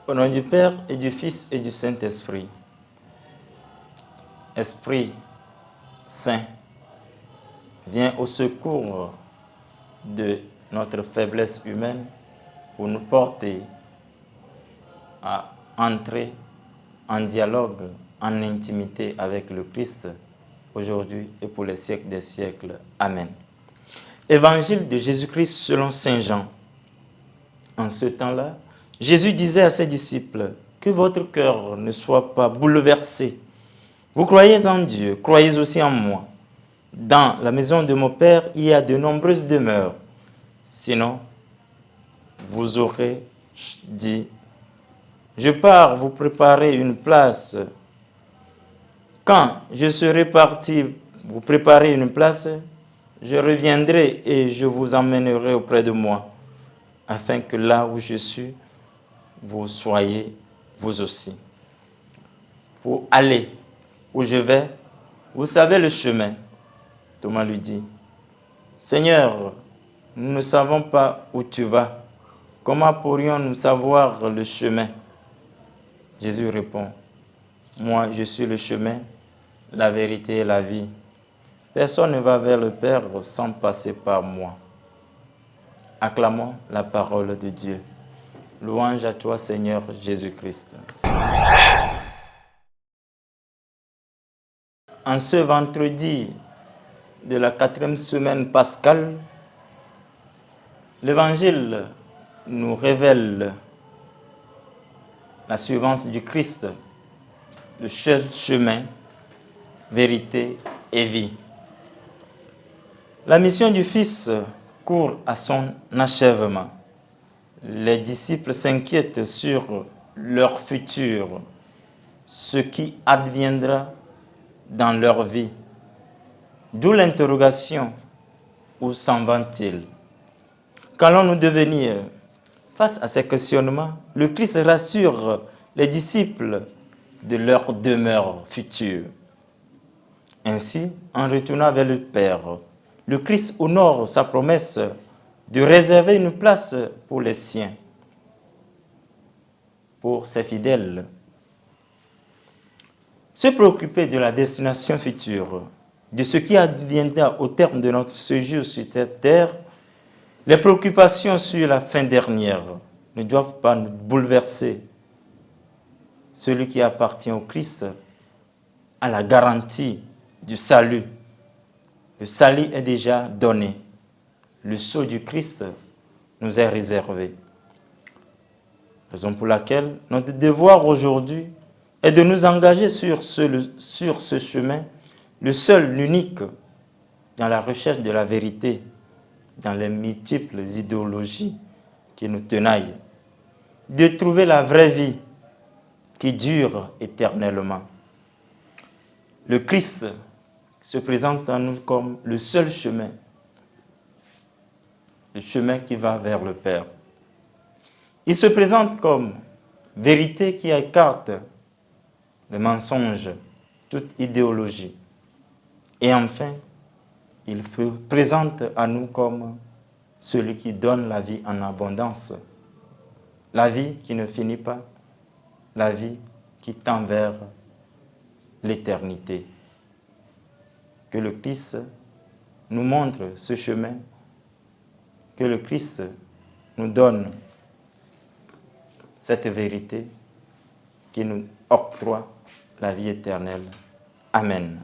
Au nom du Père et du Fils et du Saint-Esprit. Esprit Saint, viens au secours de notre faiblesse humaine pour nous porter à entrer en dialogue, en intimité avec le Christ, aujourd'hui et pour les siècles des siècles. Amen. Évangile de Jésus-Christ selon Saint Jean. En ce temps-là, Jésus disait à ses disciples, « Que votre cœur ne soit pas bouleversé. Vous croyez en Dieu, croyez aussi en moi. Dans la maison de mon Père, il y a de nombreuses demeures. Sinon, vous aurez dit, je pars vous préparer une place. Quand je serai parti vous préparer une place, je reviendrai et je vous emmènerai auprès de moi, afin que là où je suis, vous soyez vous aussi. Pour aller où je vais, vous savez le chemin. » Thomas lui dit, « Seigneur, nous ne savons pas où tu vas. Comment pourrions-nous savoir le chemin ?» Jésus répond, « Moi, je suis le chemin, la vérité et la vie. Personne ne va vers le Père sans passer par moi. » Acclamons la parole de Dieu. Louange à toi, Seigneur Jésus-Christ. En ce vendredi de la 4e semaine pascale, l'Évangile nous révèle la suivance du Christ, le seul chemin, vérité et vie. La mission du Fils court à son achèvement. Les disciples s'inquiètent sur leur futur, ce qui adviendra dans leur vie. D'où l'interrogation, où s'en va-t-il? Qu'allons-nous devenir? Face à ces questionnements, le Christ rassure les disciples de leur demeure future. Ainsi, en retournant vers le Père, le Christ honore sa promesse de réserver une place pour les siens, pour ses fidèles. Se préoccuper de la destination future, de ce qui adviendra au terme de notre séjour sur cette terre, les préoccupations sur la fin dernière ne doivent pas nous bouleverser. Celui qui appartient au Christ a la garantie du salut. Le salut est déjà donné. Le sceau du Christ nous est réservé. Raison pour laquelle notre devoir aujourd'hui est de nous engager sur ce chemin, le seul, l'unique, dans la recherche de la vérité, dans les multiples idéologies qui nous tenaillent, de trouver la vraie vie qui dure éternellement. Le Christ se présente à nous comme le seul chemin, le chemin qui va vers le Père. Il se présente comme vérité qui écarte le mensonge, toute idéologie. Et enfin, il se présente à nous comme celui qui donne la vie en abondance, la vie qui ne finit pas, la vie qui tend vers l'éternité. Que le Christ nous montre ce chemin, que le Christ nous donne cette vérité qui nous octroie la vie éternelle. Amen.